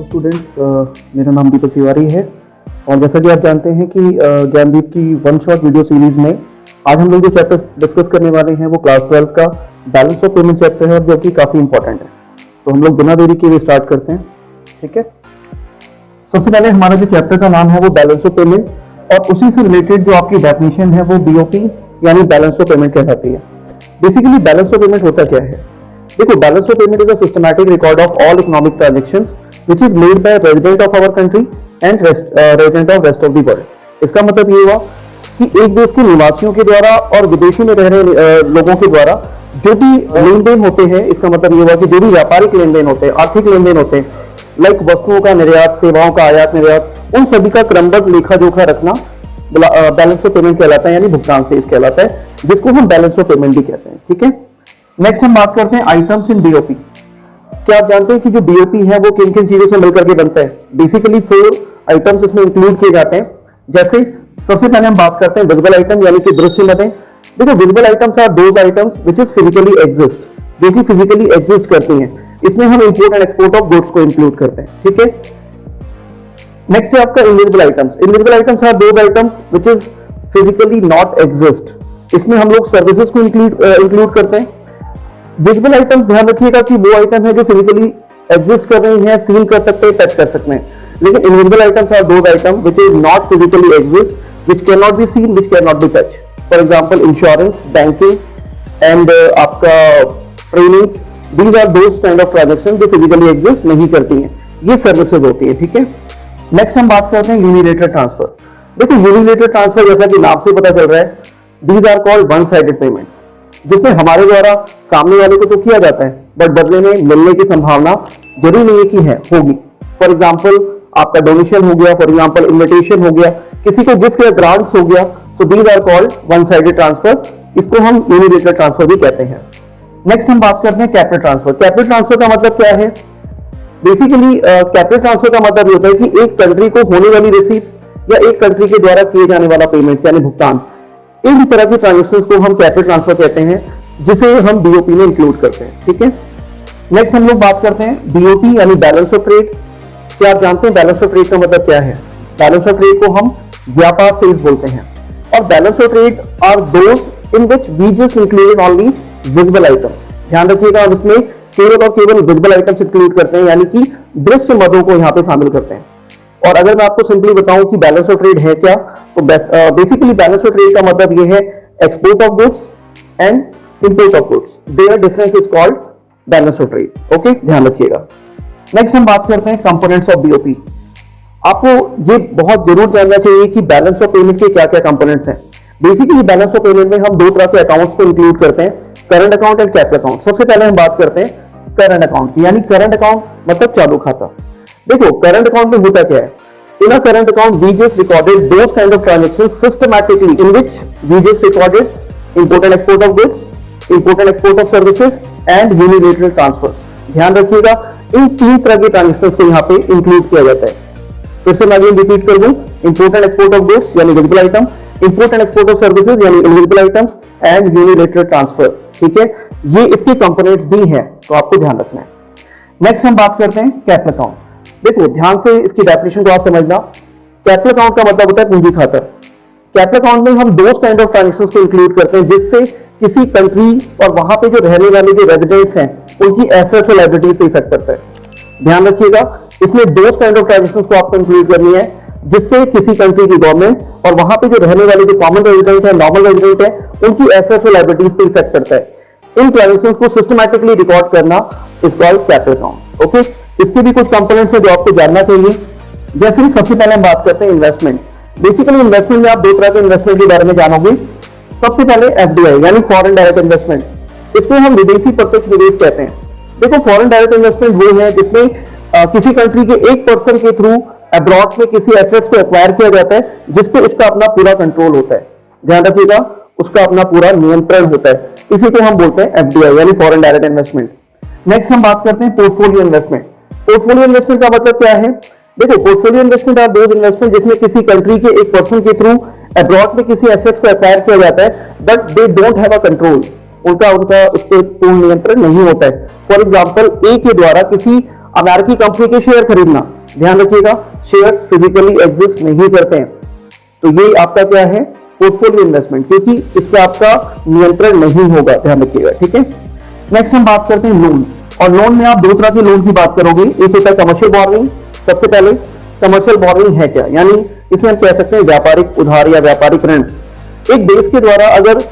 Hello students, मेरा नाम दीपक तिवारी है और जैसा कि आप जानते हैं कि ज्ञानदीप की वन शॉट वीडियो सीरीज में आज हम लोग जो चैप्टर डिस्कस करने वाले हैं वो क्लास 12 का बैलेंस ऑफ पेमेंट चैप्टर है, जो कि काफ़ी इंपॉर्टेंट है। तो हम लोग बिना देरी के स्टार्ट करते हैं। ठीक है, सबसे पहले हमारा जो चैप्टर का नाम है वो बैलेंस ऑफ पेमेंट, और उसी से रिलेटेड जो आपकी डेफिनेशन है वो BOP यानी बैलेंस ऑफ पेमेंट कहलाती है। बेसिकली बैलेंस ऑफ पेमेंट होता क्या है? देखो, balance of payment is a systematic record of all economic transactions which is made by resident of our country and resident of rest of the world. इसका मतलब ये हुआ कि एक देश के निवासियों के द्वारा और विदेशों में रह रहे लोगों के द्वारा जो भी लेन देन होते हैं, इसका मतलब ये हुआ कि जो भी व्यापारिक लेन देन होते हैं, आर्थिक लेन देन होते हैं, लाइक वस्तुओं का निर्यात, सेवाओं का आयात निर्यात, उन सभी का क्रमबद्ध लेखा जोखा रखना बैलेंस ऑफ पेमेंट कहलाता है, यानी भुगतान से इस कहलाता है, जिसको हम बैलेंस ऑफ पेमेंट भी कहते हैं। ठीक है, नेक्स्ट हम बात करते हैं आइटम्स इन BOP। क्या आप जानते हैं कि जो BOP है वो किन किन चीजों से मिलकर के बनता है? बेसिकली 4 आइटम्स इसमें इंक्लूड किए जाते हैं। जैसे सबसे पहले हम बात करते हैं विजिबल आइटम यानी कि दृश्य मदें। देखो, visible items are those items which is physically exist, जो कि फिजिकली एग्जिस्ट करती हैं। इसमें हम import and export of goods को इंक्लूड करते हैं। ठीक है, नेक्स्ट है आपका invisible items. Invisible items are those items which is physically not exist. इसमें हम लोग सर्विसेज को इंक्लूड करते हैं। विजिबल आइटम्स, ध्यान रखिएगा कि वो आइटम है जो फिजिकली एग्जिस्ट कर रही हैं, सीन कर सकते हैं, टच कर सकते हैं। लेकिन invisible items are those item which is not physically exist, which can not be seen, which can not be touch. For example insurance, banking and आपका trainings, these are those kind of transaction जो physically exist नहीं करती हैं, ये services होती है। ठीक है, नेक्स्ट हम बात करते हैं यूनिलेटरल ट्रांसफर। देखो, यूनिलेटरल ट्रांसफर जैसा कि नाम से पता चल रहा है, these are called one sided payments, जिसमें हमारे द्वारा सामने वाले को तो किया जाता है, बट बदले में मिलने की संभावना जरूरी नहीं है कि होगी। फॉर एग्जाम्पल आपका डोनेशन हो गया, फॉर एग्जाम्पल इन्विटेशन हो गया, किसी को गिफ्ट या ग्रांट्स हो गया, so these are called one sided transfer. इसको हम यूनिलेटरल ट्रांसफर भी कहते हैं। नेक्स्ट हम बात करते हैं कैपिटल ट्रांसफर। कैपिटल ट्रांसफर का मतलब क्या है? बेसिकली कैपिटल ट्रांसफर का मतलब ये होता है कि एक कंट्री को होने वाली रिसीट्स या एक कंट्री के द्वारा किए जाने वाला पेमेंट्स यानी भुगतान, इन तरह की ट्रांजैक्शंस को हम कैपिटल ट्रांसफर कहते हैं, जिसे हम BOP में इंक्लूड करते हैं। ठीक है, नेक्स्ट हम लोग बात करते हैं BOT यानी बैलेंस ऑफ ट्रेड। क्या आप जानते हैं बैलेंस ऑफ ट्रेड का मतलब क्या है? बैलेंस ऑफ ट्रेड को हम व्यापार सेल्स बोलते हैं, और balance of trade are those in which we just included only visible items. ध्यान रखिएगा, हम इसमें केवल और केवल विजिबल आइटम्स इंक्लूड करते हैं, यानी कि दृश्य मदों को यहाँ पे शामिल करते हैं। और अगर मैं आपको सिंपली बताऊं कि बैलेंस ऑफ ट्रेड है क्या, तो बेसिकली बैलेंस ऑफ ट्रेड का मतलब ये है export of goods and import of goods, their difference is called balance of trade. Okay, ध्यान रखिएगा। नेक्स्ट हम बात करते हैं कंपोनेंट्स ऑफ BOP। आपको ये बहुत जरूर जानना चाहिए कि बैलेंस ऑफ पेमेंट के क्या क्या कंपोनेंट्स हैं। बेसिकली बैलेंस ऑफ पेमेंट में हम 2 तरह के अकाउंट्स को इंक्लूड करते हैं, current account and capital account. सबसे पहले हम बात करते हैं करंट अकाउंट की, यानी करंट अकाउंट मतलब चालू खाता। देखो, करंट अकाउंट में होता क्या है? In a current account, we just recorded those kind of transactions systematically, in which we just recorded import and export of goods, import and export of services, and unilateral transfers. ध्यान रखिएगा, इन 3 तरह के transactions को यहाँ पे include किया जाता है। फिर से मैं अगेन रिपीट कर दूं, import and export of goods यानी visible item, import and export of services यानी invisible items, and unilateral transfer. ठीक है, ये इसके कंपोनेंट्स भी हैं, तो आपको ध्यान रखना है। नेक्स्ट हम बात करते हैं कैपिटल अकाउंट। देखो, ध्यान से इसकी डेफिनेशन को आप समझना। कैपिटल अकाउंट का मतलब होता है पूंजी खाता। कैपिटल अकाउंट में हम 2 काइंड ऑफ ट्रांजैक्शंस को इंक्लूड करते हैं, जिससे किसी कंट्री और वहां पे जो रहने वाले जो रेजिडेंट्स हैं उनकी एसेट्स और लायबिलिटीज पे इफेक्ट पड़ता है। ध्यान रखिएगा, इसमें 2 काइंड ऑफ ट्रांजैक्शंस को आपको इंक्लूड करनी है, जिससे किसी कंट्री की गवर्नमेंट और वहां पे जो रहने वाले जो कॉमन रेजिडेंट है, नॉर्मल रेजिडेंट है, उनकी एसेट्स और लायबिलिटीज पे इफेक्ट पड़ता है। इन ट्रांजैक्शंस को सिस्टमैटिकली रिकॉर्ड करना is called capital account. Okay, इसके भी कुछ कंपोनेंट्स हैं जो आपको जानना चाहिए। जैसे सबसे पहले हम बात करते हैं इन्वेस्टमेंट। बेसिकली इन्वेस्टमेंट में आप 2 तरह के इन्वेस्टमेंट के बारे में जानोगे। सबसे पहले FDI यानी फॉरेन डायरेक्ट इन्वेस्टमेंट, इसको हम विदेशी प्रत्यक्ष निवेश कहते हैं। देखो, फॉरेन डायरेक्ट इन्वेस्टमेंट वो है जिसमें किसी कंट्री के एक पर्सन के थ्रू अब्रॉड में किसी एसेट्स को एक्वायर किया जाता है, जिसपे उसका अपना पूरा कंट्रोल होता है। ध्यान रखिएगा, उसका अपना पूरा नियंत्रण होता है। इसी को हम बोलते हैं FDI यानी फॉरेन डायरेक्ट इन्वेस्टमेंट। नेक्स्ट हम बात करते हैं पोर्टफोलियो इन्वेस्टमेंट। पोर्टफोलियो इन्वेस्टमेंट का मतलब क्या है? देखो, portfolio investment are those investment जिसमें किसी कंट्री के एक पर्सन के थ्रू अब्रॉड में किसी एसेट्स को एक्वायर किया जाता है, but they don't have a control, उनका उस पर पूर्ण नियंत्रण नहीं होता है। फॉर एग्जांपल, ए के द्वारा किसी अमेरिकी कंपनी के शेयर खरीदना, ध्यान रखिएगा शेयर्स फिजिकली एग्जिस्ट नहीं करते हैं, तो ये आपका क्या है, पोर्टफोलियो इन्वेस्टमेंट, क्योंकि इस पर आपका नियंत्रण नहीं होगा, ध्यान रखिएगा, ठीक है। नेक्स्ट हम बात करते हैं लोन, और लोन में आप दो तरह के लोन की बात करोगे, एक होता है कमर्शियल बोरोइंग। सबसे पहले कमर्शियल बोरोइंग है क्या, यानी इसे हम कह सकते हैं व्यापारिक उधार या व्यापारिक ऋण। एक देश के द्वारा अगर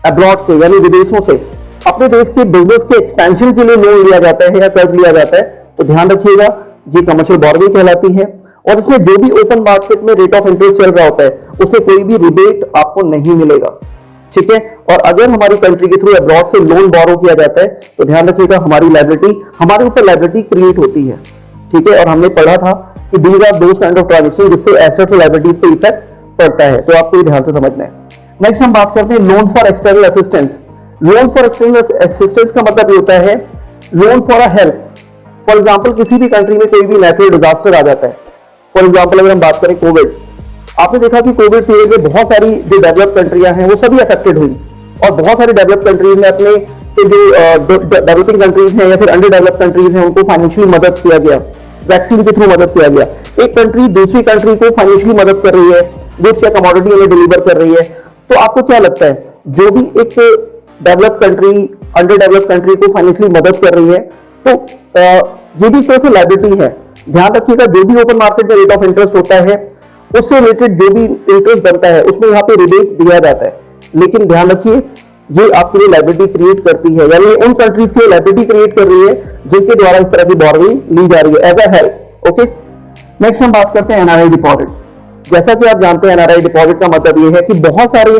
अब्रॉड से यानी विदेशों से अपने देश के बिजनेस के एक्सपेंशन के लिए लोन लिया जाता है या कर्ज लिया जाता है, तो ध्यान रखिएगा ये कमर्शियल बोरोइंग कहलाती है। और इसमें जो भी ओपन मार्केट में रेट ऑफ इंटरेस्ट चल रहा होता है उसमें कोई भी रिबेट आपको नहीं मिलेगा, ठीक है। और अगर हमारी कंट्री के थ्रू अब्रॉड से लोन बोरो किया जाता है तो ध्यान रखिएगा हमारी लायबिलिटी, हमारे ऊपर लायबिलिटी क्रिएट होती है, ठीक है। और हमने पढ़ा था कि these are those kind of transaction जिससे एसेट्स और लायबिलिटीज पे इफेक्ट पड़ता है, तो आपको ध्यान से समझना है। नेक्स्ट हम बात करते हैं loan for external assistance. Loan for external assistance का मतलब ये होता है loan for a help. For example किसी भी कंट्री में कोई भी नेचुरल डिजास्टर आ जाता है, फॉर एग्जांपल अगर हम बात करें कोविड, आपने देखा कि कोविड पीरियड में बहुत सारी जो डेवलप कंट्रियां हैं वो सभी अफेक्टेड हुई, और बहुत सारी डेवलप कंट्रीज में अपने से जो डेवलपिंग कंट्रीज हैं या फिर अंडर डेवलप कंट्रीज हैं उनको फाइनेंशियली मदद किया गया, वैक्सीन के थ्रू मदद किया गया। एक कंट्री दूसरी कंट्री को फाइनेंशियली मदद कर रही है, गुड्स या कमोडिटी उन्हें डिलीवर कर रही है, तो आपको क्या लगता है जो भी एक develop country under develop country को फाइनेंशियली मदद कर रही है तो ये भी तरह से लायबिलिटी है। ध्यान रखिएगा जो भी ओपन मार्केट में रेट ऑफ इंटरेस्ट होता है उससे रिलेटेड जो भी इंटरेस्ट बनता है उसमें यहाँ पे रिबेट दिया जाता है, लेकिन ध्यान रखिए ये आपके लिए लायबिलिटी क्रिएट करती है, यानी उन कंट्रीज के लिए लायबिलिटी क्रिएट कर रही है जिनके द्वारा इस तरह की बोरोइंग ली जा रही है as a help, okay. Next हम बात करते हैं एनआरआई डिपॉजिट। जैसा कि आप जानते हैं एनआरआई डिपॉजिट का मतलब ये है कि बहुत सारे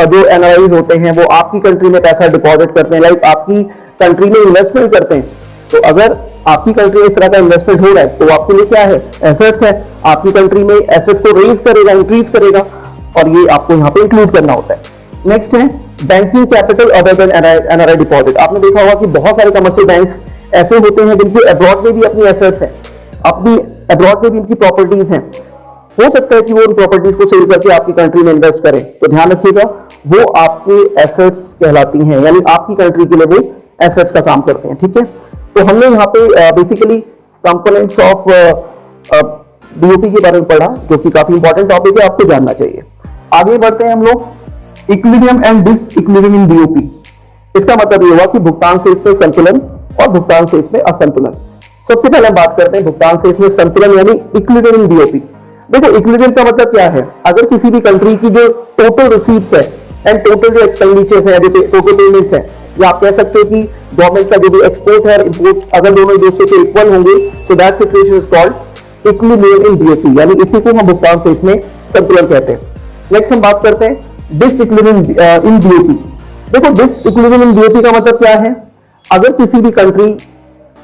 जो एनआरआईज होते हैं वो आपकी कंट्री में पैसा डिपॉजिट करते हैं, लाइक आपकी कंट्री में इन्वेस्टमेंट करते हैं। तो अगर आपकी कंट्री में इस तरह का इन्वेस्टमेंट हो रहा है तो आपके लिए क्या है, एसेट्स है, आपकी कंट्री में एसेट्स को रेज करेगा, इंक्रीज करेगा, और ये आपको यहाँ पे इंक्लूड करना होता है। नेक्स्ट है banking capital other than NRI deposit. आपने देखा होगा कि बहुत सारे कमर्शियल बैंक्स ऐसे होते हैं जिनके अब्रॉड में भी अपनी एसेट्स हैं, अपनी अब्रॉड में भी इनकी प्रॉपर्टीज हैं, हो सकता है कि वो उन प्रॉपर्टीज को सेल करके आपकी कंट्री में इन्वेस्ट करें, तो ध्यान रखिएगा वो आपके एसेट्स कहलाती हैं, यानी आपकी कंट्री के लिए वो एसेट्स का काम करते हैं, ठीक है। तो हमने यहाँ पे बेसिकली कंपोनेंट्स ऑफ बीओपी के बारे में पढ़ा जो कि काफी इंपॉर्टेंट टॉपिक है, आपको जानना चाहिए। आगे बढ़ते हैं हम लोग, equilibrium and disequilibrium in BOP. इसका मतलब ये हुआ कि भुगतान से इसमें संतुलन और भुगतान से इसमें असंतुलन। सबसे पहले हम बात करते हैं भुगतान से इसमें संतुलन यानी इक्विलिब्रियम इन बीओपी। देखो इक्विलिब्रियम का मतलब क्या है, अगर किसी भी कंट्री की जो टोटल रिसीव्स है एंड टोटल जो एक्सपेंडिचर्स है, टोटल पेमेंट्स है, या आप कह सकते हो कि गवर्नमेंट का जो भी एक्सपोर्ट है और इंपोर्ट अगर दोनों एक दूसरे के इक्वल होंगे, so that situation is called equilibrium in BOP, यानी इसी को हम भुगतान से इसमें संतुलन कहते हैं। नेक्स्ट हम बात करते हैं डिसइक्विलिब्रियम इन बीओपी। देखो डिसइक्विलिब्रियम इन बीओपी का मतलब क्या है, अगर किसी भी कंट्री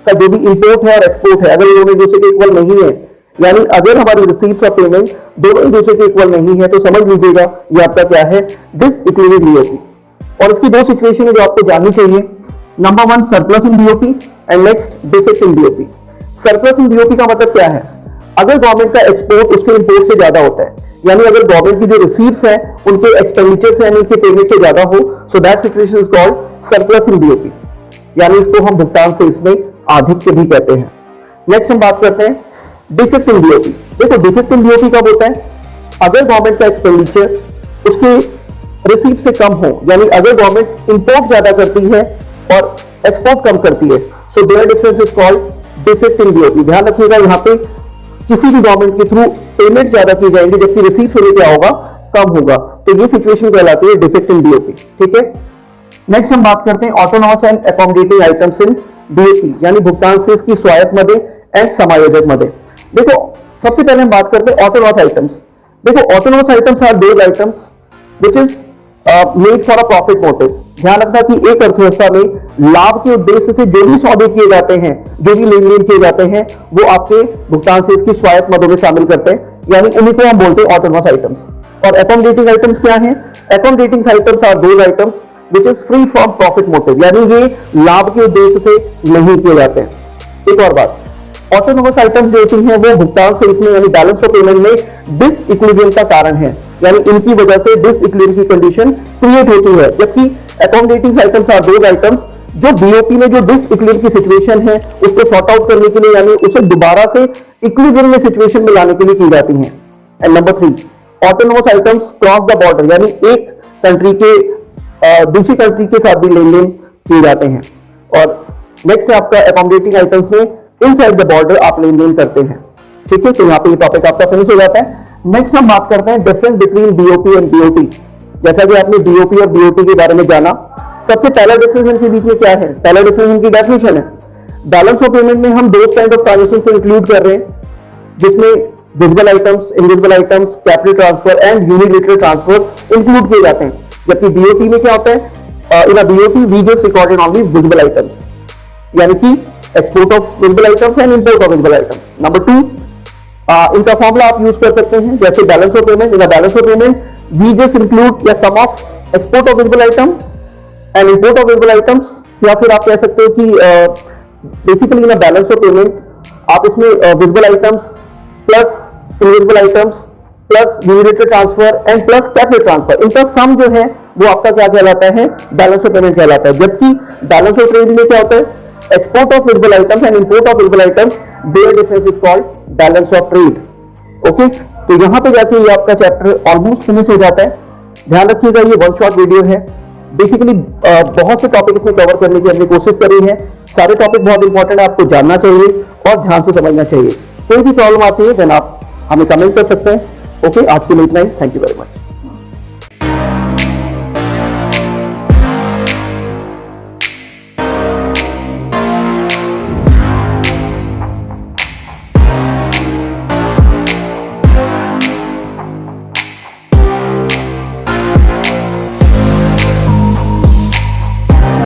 का जो भी इंपोर्ट है और एक्सपोर्ट है अगर ये दोनों एक दूसरे के इक्वल नहीं है, यानी अगर हमारी रिसीव्स और पेमेंट दोनों एक दूसरे के इक्वल नहीं है, तो समझ लीजिएगा ये आपका क्या है, डिसइक्विलिब्रियम बीओपी। और इसकी दो सिचुएशन है जो आपको जाननी चाहिए। Number one surplus in BOP and next defect in BOP. Surplus in BOP का मतलब क्या है, अगर गवर्नमेंट का एक्सपोर्ट उसके इंपोर्ट से ज्यादा होता है, यानी अगर गवर्नमेंट की जो रिसीव्स है उनके एक्सपेंडिचर से यानी उनके पेमेंट से ज्यादा हो, so that situation is called surplus in BOP, यानी इसको हम भुगतान से इसमें आधिक्य भी कहते हैं। नेक्स्ट हम बात करते हैं डिफेक्ट इन बीओपी। देखो डिफेक्ट इन बीओपी कब होता है, अगर गवर्नमेंट का एक्सपेंडिचर उसके रिसीव से कम हो, यानी अगर गवर्नमेंट इंपोर्ट ज्यादा करती है और एक्सपोर्ट कम करती है, so their difference is called defect in BOP. ध्यान रखिएगा यहाँ पे किसी भी गवर्नमेंट के थ्रू पेमेंट ज्यादा की जाएंगे जबकि रिसीव होने क्या होगा, कम होगा, तो ये सिचुएशन कहलाती है डिफेक्ट इन बीओपी, ठीक है। नेक्स्ट हम बात करते हैं autonomous and accommodating items in BOP, यानी भुगतान से इसकी स्वायत्त मदे एंड समायोजक मदे। देखो सबसे पहले हम बात करते हैं ऑटोनॉमस आइटम्स। देखो autonomous items are those items which is made for a profit motive. ध्यान रखना कि एक अर्थव्यवस्था में लाभ के उद्देश्य से जो भी सौदे किए जाते हैं, जो भी लेन देन किए जाते हैं, वो आपके भुगतान से इसकी स्वायत्त मदों में शामिल करते हैं, यानी उन्हीं को हम बोलते हैं ऑटोनॉमस आइटम्स। और अकोमोडेटिंग आइटम्स क्या है, accommodating items are those items which is free from profit motive, यानी ये लाभ के उद्देश्य से नहीं किए जाते हैं। एक और बात, ऑटोनोमस आइटम्स जो होती हैं वो भुगतान से इसमें यानी बैलेंस ऑफ पेमेंट में डिसइक्विलिब्रियम का कारण है, यानी इनकी वजह से डिसइक्विलिब्रियम की कंडीशन क्रिएट होती है, जबकि accommodating items are those items जो बीओपी में जो डिसइक्विलिब्रियम की सिचुएशन है उसको सॉर्ट आउट करने के लिए, यानी उसे दोबारा से इक्विलिब्रियम में सिचुएशन में लाने के लिए की जाती हैं। And number 3, autonomous items cross the border, यानी एक कंट्री के दूसरी कंट्री के साथ भी लेन देन किए जाते हैं। और नेक्स्ट है आपका अकोमोडेटिंग आइटम्स में इनसाइड द बॉर्डर आप लेन देन करते हैं। ठीक है, तो यहाँ पे ये टॉपिक आपका फिनिश हो जाता है। नेक्स्ट हम बात करते हैं difference between BOP and BOT. जैसा कि आपने बीओपी और बीओटी के बारे में जाना, सबसे पहला डिफरेंस इनके बीच में क्या है? पहला डिफरेंस इनकी डेफिनेशन है। बैलेंस ऑफ पेमेंट में हम दो काइंड ऑफ ट्रांजेक्शन को इंक्लूड कर रहे हैं, जिसमें visible items, invisible items, capital transfer and unilateral transfer include किए जाते हैं। जबकि बीओटी में क्या होता है? In a BOT we just recorded only visible items, यानी कि export of visible items and import of visible items. Number 2, इनका फॉर्मूला आप यूज कर सकते हैं, जैसे balance of payment, in balance of payment we just include या sum of export of visible item and import of visible items. या फिर आप कह सकते हो कि basically in balance of payment आप इसमें visible items plus invisible items plus unilateral transfer and plus capital transfer, इनका सम जो है वो आपका क्या कहलाता है? बैलेंस ऑफ पेमेंट कहलाता है। जबकि बैलेंस ऑफ ट्रेड में क्या होता है? Export of visible items and import of visible items, their difference is called balance of trade. Okay, तो यहां पे जाके ये आपका चैप्टर ऑलमोस्ट फिनिश हो जाता है। ध्यान रखिएगा, ये वन शॉट वीडियो है। बेसिकली बहुत से टॉपिक इसमें कवर करने की हमने कोशिश करी है। सारे टॉपिक बहुत इंपॉर्टेंट है, आपको जानना चाहिए और ध्यान से समझना चाहिए। कोई भी प्रॉब्लम आती है देन आप हमें कमेंट कर सकते हैं। ओके, आज के लिए इतना ही। Thank you very much.